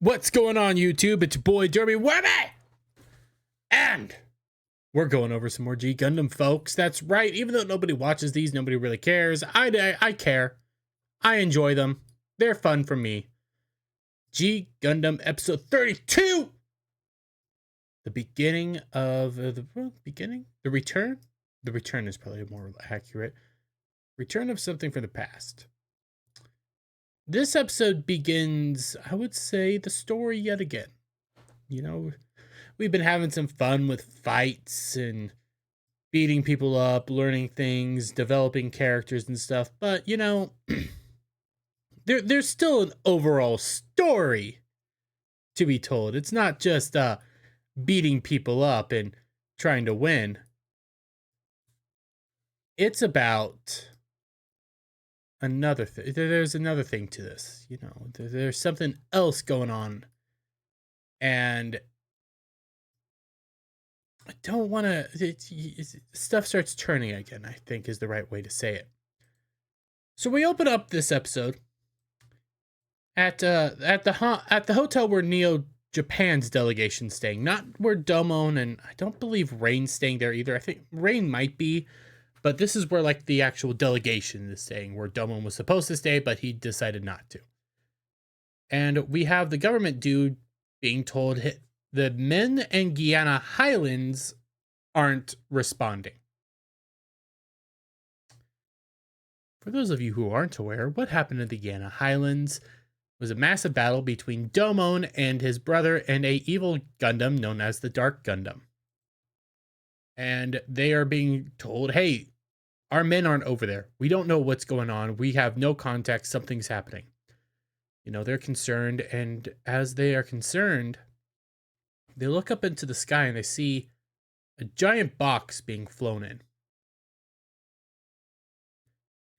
What's going on, YouTube? It's your boy Derby Webby, and we're going over some more G Gundam, folks. That's right. Even though nobody watches these, nobody really cares. I care. I enjoy them. They're fun for me. G Gundam episode 32. The beginning of the return. The return is probably more accurate. Return of something from the past. This episode begins, I would say, the story yet again. You know, we've been having some fun with fights and beating people up, learning things, developing characters and stuff. But, you know, there's still an overall story to be told. It's not just beating people up and trying to win. It's about another thing. There's another thing to this. You know, there's something else going on. And I don't want to. Stuff starts turning again, I think is the right way to say it. So we open up this episode at the hotel where Neo Japan's delegation's staying, not where Domon and I don't believe Rain's staying there either. I think Rain might be, but this is where like the actual delegation is staying, where Domon was supposed to stay, but he decided not to. And we have the government dude being told the men in Guyana Highlands aren't responding. For those of you who aren't aware, what happened in the Guyana Highlands was a massive battle between Domon and his brother and a evil Gundam known as the Dark Gundam. And they are being told, hey, our men aren't over there. We don't know what's going on. We have no context. Something's happening. You know, they're concerned. And as they are concerned, they look up into the sky and they see a giant box being flown in.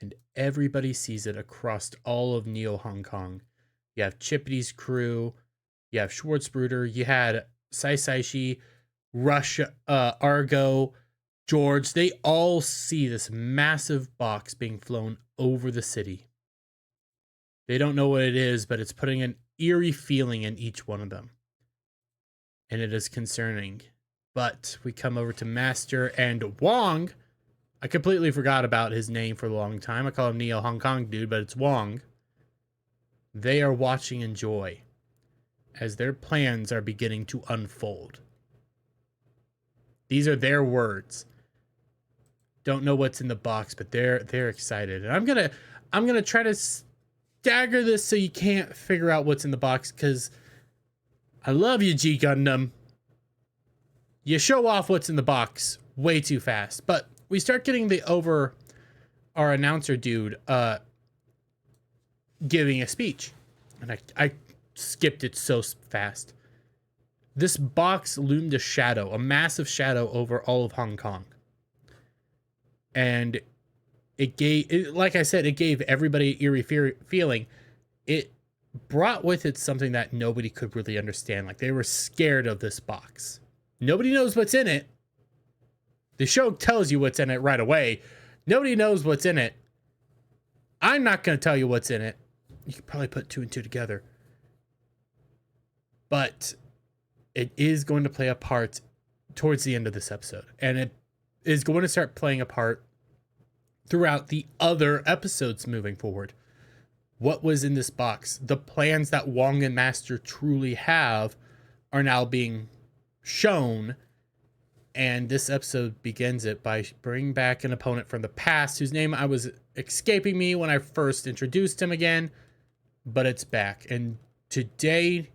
And everybody sees it across all of Neo Hong Kong. You have Chippity's crew. You have Schwarzbruder. You had Sai Saishi, Rush, Argo, George. They all see this massive box being flown over the city. They don't know what it is, but it's putting an eerie feeling in each one of them. And it is concerning. But we come over to Master and Wong. I completely forgot about his name for a long time. I call him Neo Hong Kong dude, but it's Wong. They are watching in joy as their plans are beginning to unfold. These are their words. Don't know what's in the box, but they're excited. And I'm gonna try to stagger this so you can't figure out what's in the box, because I love you, G Gundam. You show off what's in the box way too fast. But we start getting our announcer dude giving a speech. And I skipped it so fast. This box loomed a massive shadow over all of Hong Kong. And like I said, it gave everybody an eerie feeling. It brought with it something that nobody could really understand. Like, they were scared of this box. Nobody knows what's in it. The show tells you what's in it right away. Nobody knows what's in it. I'm not going to tell you what's in it. You could probably put two and two together. But it is going to play a part towards the end of this episode. And it is going to start playing a part throughout the other episodes moving forward. What was in this box? The plans that Wong and Master truly have are now being shown. And this episode begins it by bringing back an opponent from the past whose name I was escaping me when I first introduced him again. But it's back. And today,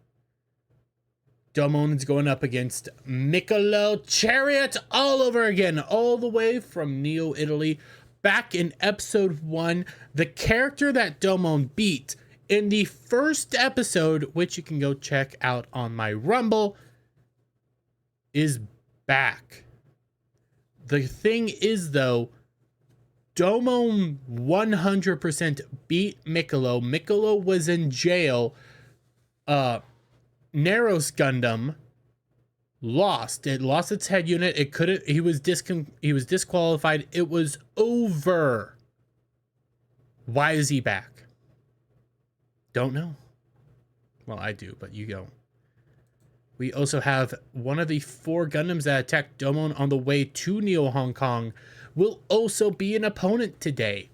Domon's going up against Miccolo Chariot all over again. All the way from Neo, Italy. Back in episode 1, the character that Domon beat in the first episode, which you can go check out on my Rumble, is back. The thing is, though, Domon 100% beat Miccolo. Miccolo was in jail. Neros Gundam lost. It lost its head unit. It couldn't. He was disqualified. It was over. Why is he back? Don't know. Well, I do, but you don't. We also have one of the 4 Gundams that attacked Domon on the way to Neo Hong Kong will also be an opponent today.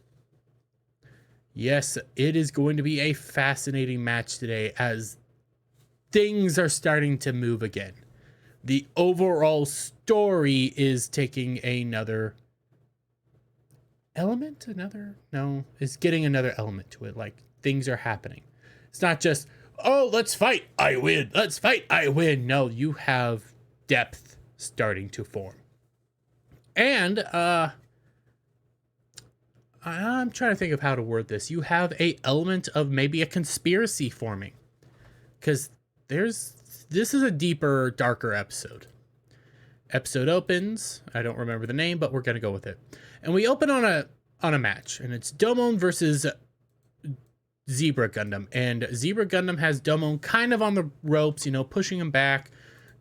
Yes, it is going to be a fascinating match today as things are starting to move again. The overall story is taking another element, is getting another element to it. Like, things are happening. It's not just, oh, let's fight, I win. Let's fight, I win. No, you have depth starting to form. And I'm trying to think of how to word this. You have a element of maybe a conspiracy forming. Because this is a deeper, darker episode. Episode opens, I don't remember the name, but we're gonna go with it. And we open on a match, and it's Domon versus Zebra Gundam. And Zebra Gundam has Domon kind of on the ropes, pushing him back,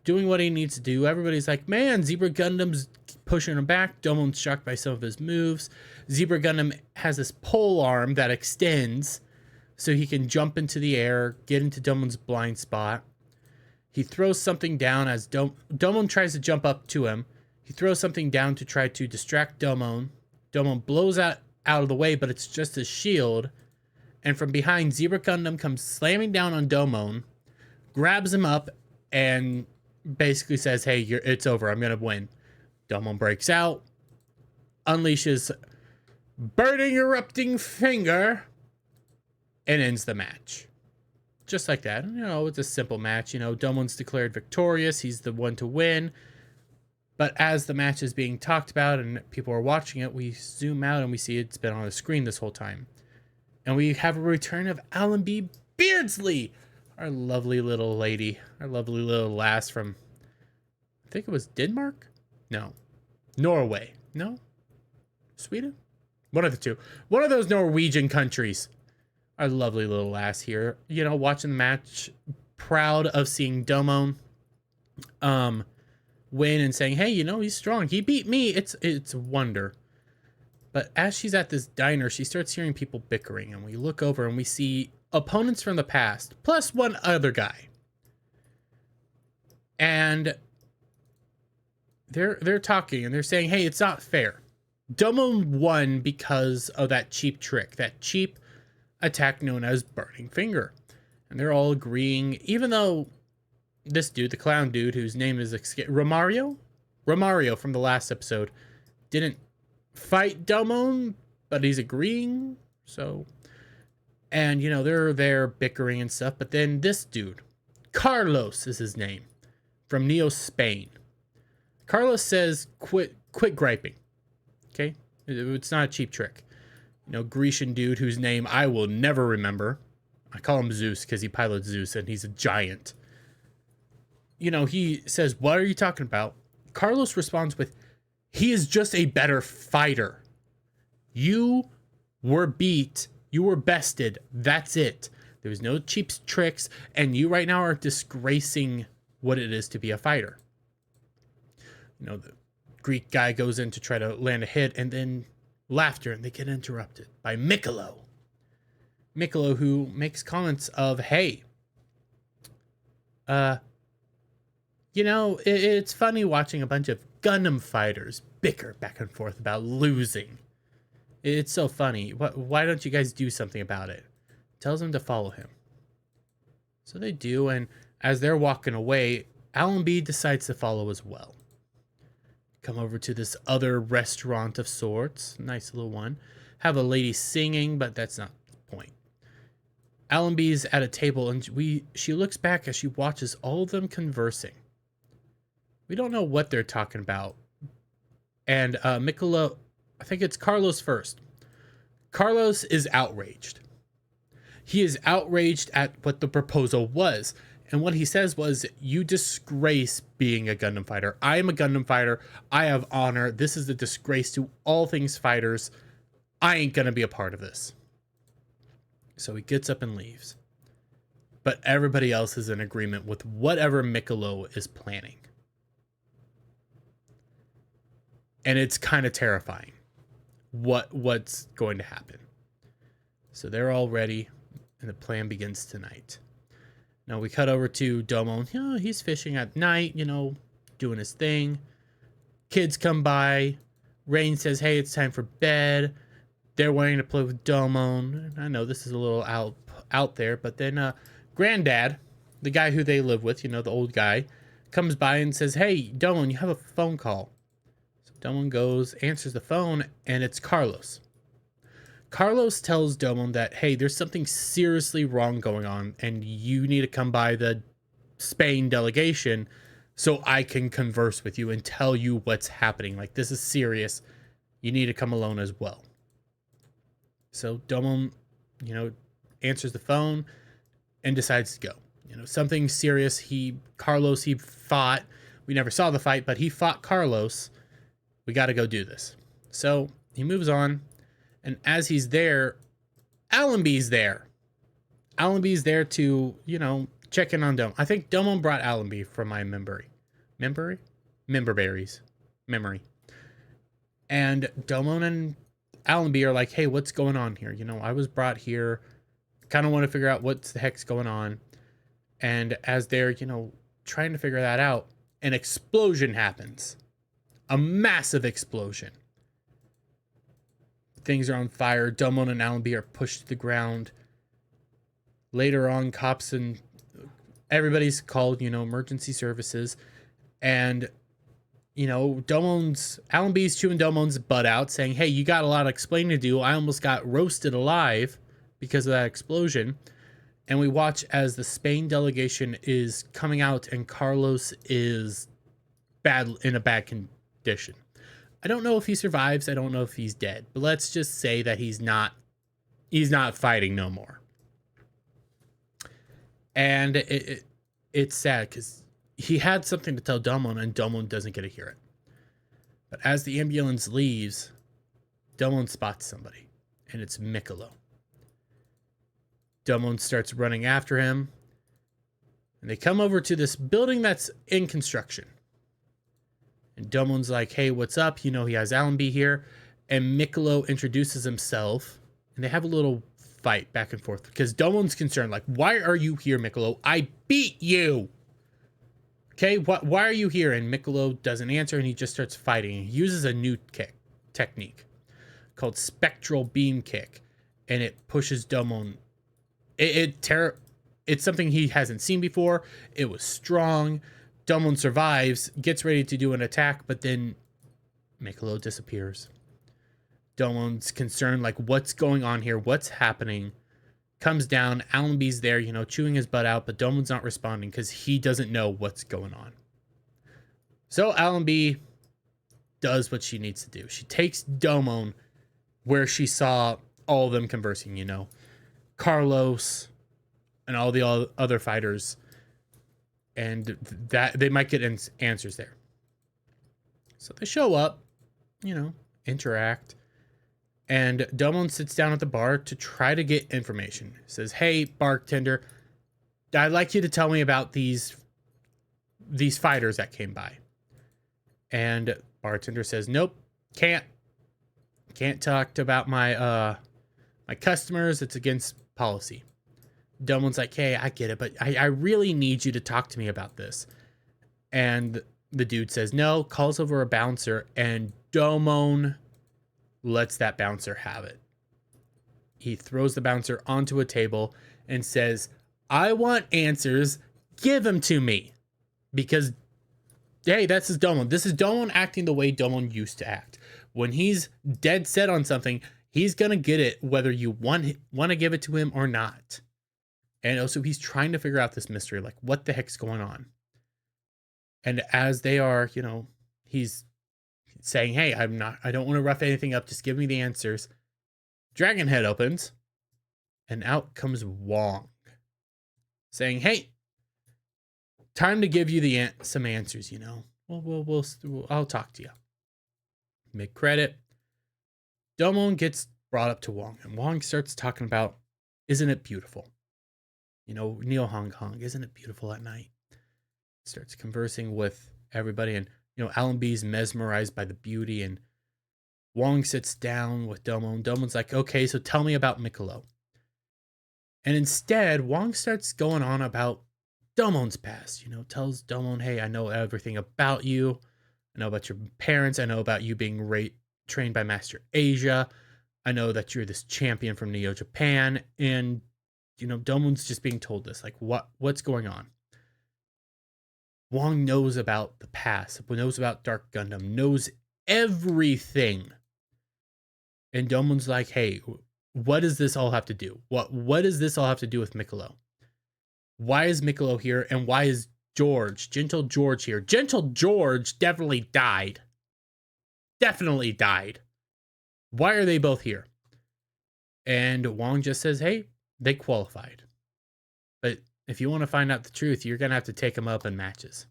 doing what he needs to do. Everybody's like, man, Zebra Gundam's pushing him back. Domon's shocked by some of his moves. Zebra Gundam has this pole arm that extends so he can jump into the air, get into Domon's blind spot. He throws something down as Domon tries to jump up to him. He throws something down to try to distract Domon. Domon blows out of the way, but it's just a shield. And from behind, Zebra Gundam comes slamming down on Domon, grabs him up, and basically says, hey, it's over. I'm going to win. Domon breaks out, unleashes burning erupting finger, and ends the match. Just like that. It's a simple match. Domon's declared victorious. He's the one to win. But as the match is being talked about and people are watching it, we zoom out and we see it's been on the screen this whole time. And we have a return of Alan B. Beardsley, our lovely little lady, our lovely little lass from, I think it was Denmark? No. Norway. No? Sweden? One of the two. One of those Norwegian countries. Our lovely little lass here, watching the match, proud of seeing Domon win and saying, hey, he's strong. He beat me. It's a wonder. But as she's at this diner, she starts hearing people bickering, and we look over and we see opponents from the past, plus one other guy. And they're talking, and they're saying, hey, it's not fair. Domon won because of that cheap trick, that cheap attack known as Burning Finger. And they're all agreeing, even though this dude, the clown dude, whose name is Romario from the last episode, didn't fight Domon, but he's agreeing. So, and they're there bickering and stuff. But then this dude, Carlos is his name, from Neo Spain. Carlos says, quit griping. Okay, it's not a cheap trick. Grecian dude whose name I will never remember. I call him Zeus because he pilots Zeus and he's a giant. He says, what are you talking about? Carlos responds with, he is just a better fighter. You were beat. You were bested. That's it. There was no cheap tricks. And you right now are disgracing what it is to be a fighter. The Greek guy goes in to try to land a hit, and then laughter, and they get interrupted by Miccolo. Miccolo, who makes comments of, hey, it's funny watching a bunch of Gundam fighters bicker back and forth about losing. It's so funny. Why don't you guys do something about it? Tells them to follow him. So they do, and as they're walking away, Alan B decides to follow as well. Come over to this other restaurant of sorts. Nice little one. Have a lady singing, but that's not the point. Allenby's at a table, and she looks back as she watches all of them conversing. We don't know what they're talking about. And Miccolo, I think it's Carlos first. Carlos is outraged. He is outraged at what the proposal was. And what he says was, you disgrace being a Gundam fighter. I am a Gundam fighter. I have honor. This is a disgrace to all things fighters. I ain't going to be a part of this. So he gets up and leaves. But everybody else is in agreement with whatever Miccolo is planning. And it's kind of terrifying what's going to happen. So they're all ready, and the plan begins tonight. Now we cut over to Domon. You know, he's fishing at night, you know, doing his thing. Kids come by. Rain says, hey, it's time for bed. They're wanting to play with Domon. I know this is a little out there, but then Granddad, the guy who they live with, you know, the old guy, comes by and says, hey, Domon, you have a phone call. So Domon goes, answers the phone, and it's Carlos. Carlos tells Domon that, hey, there's something seriously wrong going on, and you need to come by the Spain delegation so I can converse with you and tell you what's happening. Like, this is serious. You need to come alone as well. So Domon, you know, answers the phone and decides to go. You know, something serious. Carlos, he fought. We never saw the fight, but he fought Carlos. We got to go do this. So he moves on. And as he's there, Allenby's there. Allenby's there to, you know, check in on Domon. I think Domon brought Allenby from my memory. Memory? Member berries. Memory. And Domon and Allenby are like, hey, what's going on here? You know, I was brought here. Kind of want to figure out what the heck's going on. And as they're, you know, trying to figure that out, an explosion happens. A massive explosion. Things are on fire. Domon and Allenby are pushed to the ground. Later on, cops and everybody's called, you know, emergency services. And, you know, Allenby's chewing Domon's butt out, saying, hey, you got a lot of explaining to do. I almost got roasted alive because of that explosion. And we watch as the Spain delegation is coming out and Carlos is in a bad condition. I don't know if he survives. I don't know if he's dead. But let's just say that he's not fighting no more. And it's sad because he had something to tell Domon and Domon doesn't get to hear it. But as the ambulance leaves, Domon spots somebody. And it's Miccolo. Domon starts running after him. And they come over to this building that's in construction. And Domon's like, hey, what's up? You know, he has Allenby here. And Miccolo introduces himself. And they have a little fight back and forth. Because Domon's concerned, like, why are you here, Miccolo? I beat you! Okay, why are you here? And Miccolo doesn't answer, and he just starts fighting. He uses a new technique called spectral beam kick. And it pushes Domon. It's something he hasn't seen before. It was strong. Domon survives, gets ready to do an attack, but then Miccolo disappears. Domon's concerned, like, what's going on here? What's happening? Comes down. Allenby's there, you know, chewing his butt out, but Domon's not responding because he doesn't know what's going on. So Allenby does what she needs to do. She takes Domon where she saw all of them conversing, you know, Carlos and all the other fighters. And that they might get answers there. So they show up, you know, interact. And Domon sits down at the bar to try to get information. Says, hey, bartender, I'd like you to tell me about these fighters that came by. And bartender says, nope, can't talk about my customers. It's against policy. Domon's like, hey, I get it, but I really need you to talk to me about this. And the dude says no, calls over a bouncer, and Domon lets that bouncer have it. He throws the bouncer onto a table and says, I want answers, give them to me. Because, hey, that's his Domon. This is Domon acting the way Domon used to act. When he's dead set on something, he's going to get it whether you want to give it to him or not. And also, he's trying to figure out this mystery, like, what the heck's going on? And as they are, you know, he's saying, hey, I don't want to rough anything up. Just give me the answers. Dragon Head opens, and out comes Wong, saying, hey, time to give you some answers, you know. I'll talk to you. Mid-credit, Domon gets brought up to Wong, and Wong starts talking about, isn't it beautiful? You know, Neo Hong Kong, isn't it beautiful at night? Starts conversing with everybody, and, you know, Allenby's mesmerized by the beauty, and Wong sits down with Domon. Domon's like, okay, so tell me about Miccolo. And instead, Wong starts going on about Domon's past, tells Domon, hey, I know everything about you. I know about your parents. I know about you being trained by Master Asia. I know that you're this champion from Neo Japan. And, Domon's just being told this. Like, what's going on? Wong knows about the past, knows about Dark Gundam, knows everything. And Domon's like, hey, what does this all have to do? What does this all have to do with Miccolo? Why is Miccolo here? And why is Gentle George here? Gentle George definitely died. Definitely died. Why are they both here? And Wong just says, hey, they qualified. But if you want to find out the truth, you're going to have to take them up in matches.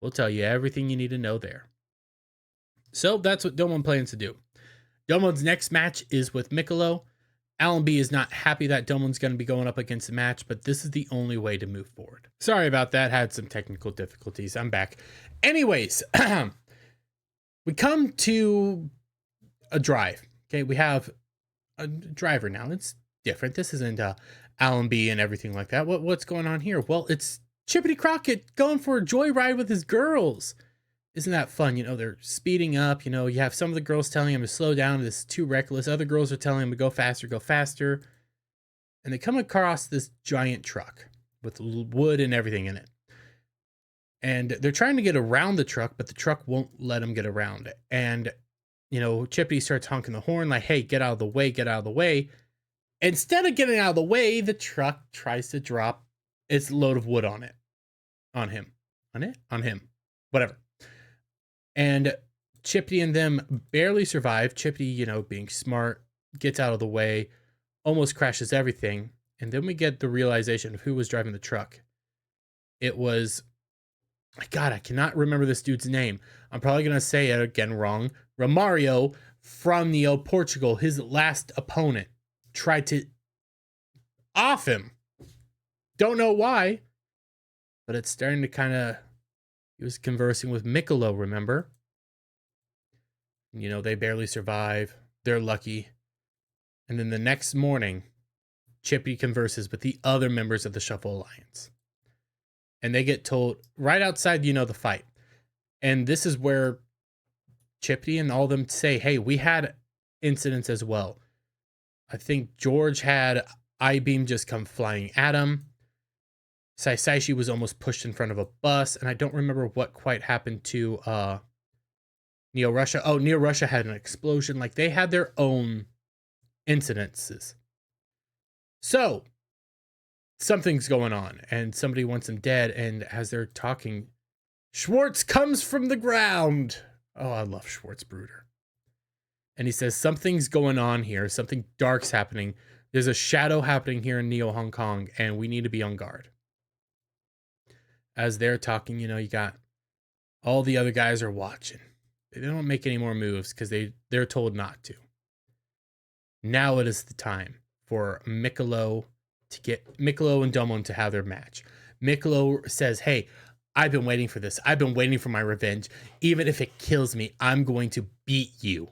We'll tell you everything you need to know there. So that's what Domon plans to do. Domon's next match is with Miccolo. Alan B is not happy that Domon's going to be going up against the match, but this is the only way to move forward. Sorry about that. Had some technical difficulties. I'm back. Anyways, we come to a drive. Okay, we have a driver now. It's different. This isn't Alan B and everything like that. What's going on here? Well, it's Chippity Crockett going for a joyride with his girls. Isn't that fun? They're speeding up. You have some of the girls telling him to slow down. This is too reckless. Other girls are telling him to go faster, go faster. And they come across this giant truck with wood and everything in it. And they're trying to get around the truck, but the truck won't let them get around it. And, Chippity starts honking the horn like, hey, get out of the way, get out of the way. Instead of getting out of the way, the truck tries to drop its load of wood on it. On him. On him. Whatever. And Chippity and them barely survive. Chippity, being smart, gets out of the way, almost crashes everything. And then we get the realization of who was driving the truck. It was, God, I cannot remember this dude's name. I'm probably going to say it again wrong. Romario from Neo Portugal, his last opponent, tried to off him. Don't know why, but it's starting to he was conversing with Miccolo, remember? They barely survive. They're lucky. And then the next morning, Chippy converses with the other members of the Shuffle Alliance. And they get told right outside, the fight. And this is where Chippy and all of them say, hey, we had incidents as well. I think George had I-Beam just come flying at him. Saishi was almost pushed in front of a bus. And I don't remember what quite happened to Neo Russia. Oh, Neo Russia had an explosion. Like, they had their own incidences. So something's going on and somebody wants him dead. And as they're talking, Schwartz comes from the ground. Oh, I love Schwartz Bruder. And he says, something's going on here. Something dark's happening. There's a shadow happening here in Neo Hong Kong, and we need to be on guard. As they're talking, you got all the other guys are watching. They don't make any more moves because they're told not to. Now it is the time for Miccolo and Domon to have their match. Miccolo says, hey, I've been waiting for this. I've been waiting for my revenge. Even if it kills me, I'm going to beat you.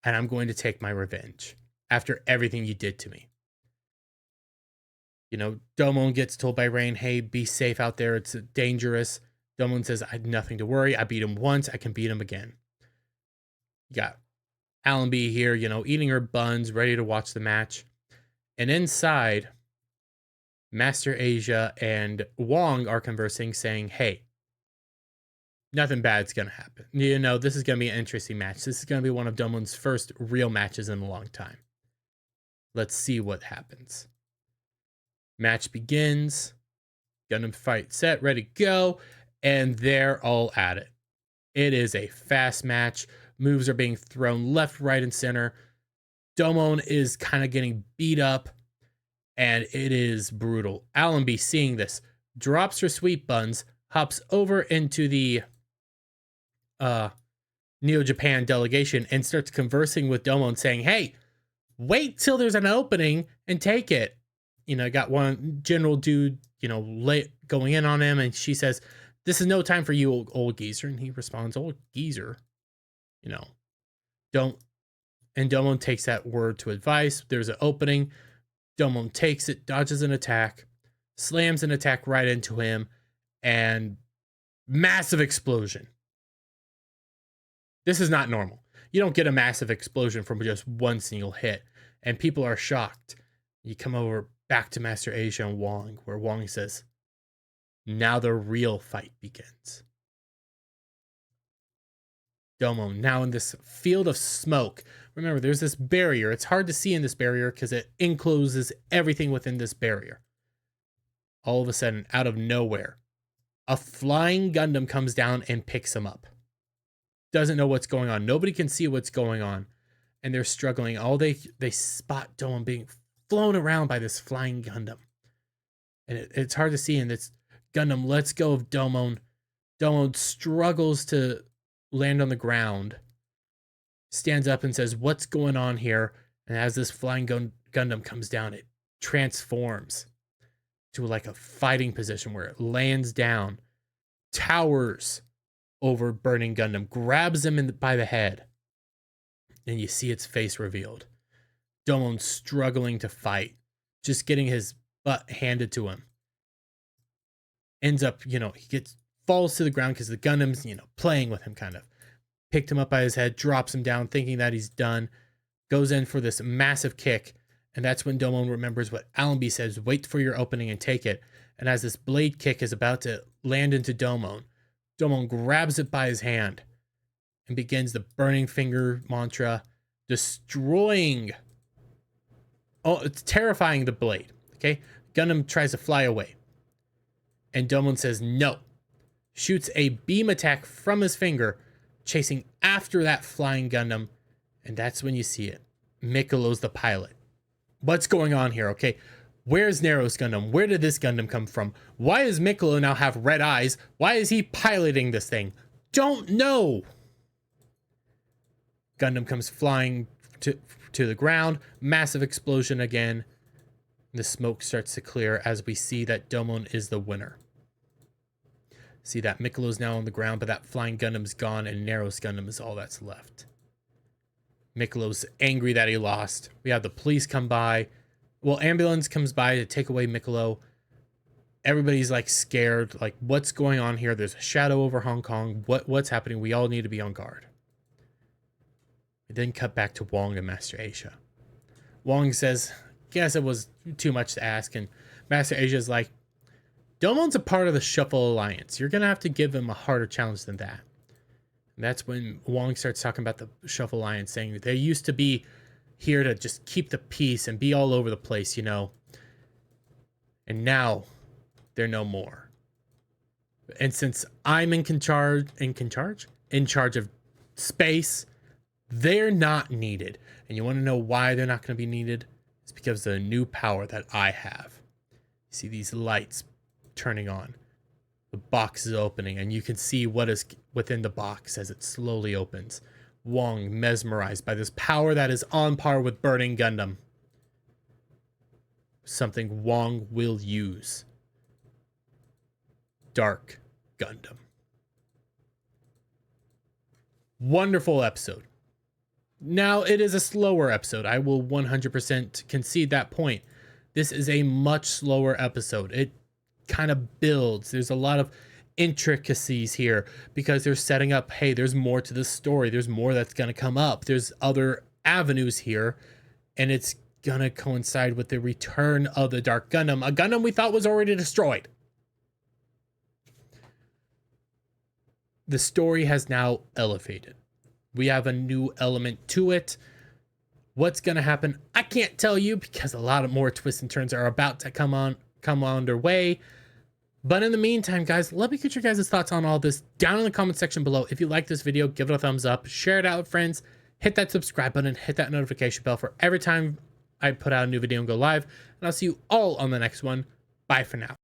And I'm going to take my revenge after everything you did to me. Domon gets told by Rain, hey, be safe out there. It's dangerous. Domon says, I had nothing to worry. I beat him once. I can beat him again. You got Alan B here, eating her buns, ready to watch the match. And inside, Master Asia and Wong are conversing, saying, hey, nothing bad's going to happen. This is going to be an interesting match. This is going to be one of Domon's first real matches in a long time. Let's see what happens. Match begins. Gundam fight set, ready to go. And they're all at it. It is a fast match. Moves are being thrown left, right, and center. Domon is kind of getting beat up. And it is brutal. Allenby, seeing this, drops her sweet buns, hops over into the Neo Japan delegation and starts conversing with Domon, saying, hey, wait till there's an opening and take it. Got one general dude, late going in on him, and she says, this is no time for you, old geezer. And he responds, old geezer, don't. And Domon takes that word to advice. There's an opening. Domon takes it, dodges an attack, slams an attack right into him, and massive explosion. This is not normal. You don't get a massive explosion from just one single hit, and people are shocked. You come over back to Master Asia and Wong, where Wong says, now the real fight begins. Domo now in this field of smoke. Remember, there's this barrier. It's hard to see in this barrier because it encloses everything within this barrier. All of a sudden, out of nowhere, a flying Gundam comes down and picks him up. Doesn't know what's going on. Nobody can see what's going on. And they're struggling. They spot Domo being flown around by this flying Gundam. And it's hard to see. And this Gundam lets go of Domon. Domon struggles to land on the ground. Stands up and says, what's going on here? And as this flying Gundam comes down, it transforms to like a fighting position where it lands down, towers over burning Gundam, grabs him by the head, and you see its face revealed. Domon struggling to fight, just getting his butt handed to him. Ends up, he falls to the ground because the Gundam's, playing with him kind of. Picked him up by his head, drops him down, thinking that he's done, goes in for this massive kick, and that's when Domon remembers what Allenby says, wait for your opening and take it. And as this blade kick is about to land into Domon, Domon grabs it by his hand and begins the burning finger mantra, destroying. Oh, it's terrifying the blade. Okay. Gundam tries to fly away. And Domon says no. Shoots a beam attack from his finger, chasing after that flying Gundam. And that's when you see it. Michelo's the pilot. What's going on here? Okay. Where's Nero's Gundam? Where did this Gundam come from? Why does Michelo now have red eyes? Why is he piloting this thing? Don't know. Gundam comes flying to the ground. Massive explosion again. The smoke starts to clear as we see that Domon is the winner. See that Michelo's now on the ground, but that flying Gundam's gone and Nero's Gundam is all that's left. Michelo's angry that he lost. We have the police come by. Well, ambulance comes by to take away Michelo. Everybody's like scared. Like, what's going on here? There's a shadow over Hong Kong. What's happening? We all need to be on guard. We then cut back to Wong and Master Asia. Wong says, guess it was too much to ask. And Master Asia's like, Domon's a part of the Shuffle Alliance. You're going to have to give him a harder challenge than that. And that's when Wong starts talking about the Shuffle Alliance, saying that they used to be here to just keep the peace and be all over the place, And now they're no more. And since I'm in charge of space, they're not needed. And you want to know why they're not going to be needed? It's because of the new power that I have. You see these lights turning on. The box is opening, and you can see what is within the box as it slowly opens. Wong mesmerized by this power that is on par with burning Gundam. Something Wong will use. Dark Gundam. Wonderful episode. Now, it is a slower episode. I will 100% concede that point. This is a much slower episode. It kind of builds. There's a lot of intricacies here because they're setting up, hey, there's more to this story. There's more that's going to come up. There's other avenues here, and it's going to coincide with the return of the Dark Gundam, a Gundam we thought was already destroyed. The story has now elevated. We have a new element to it. What's going to happen? I can't tell you because a lot of more twists and turns are about to come on underway. But in the meantime, guys, let me get your guys' thoughts on all this down in the comment section below. If you like this video, give it a thumbs up, share it out with friends, hit that subscribe button, hit that notification bell for every time I put out a new video and go live. And I'll see you all on the next one. Bye for now.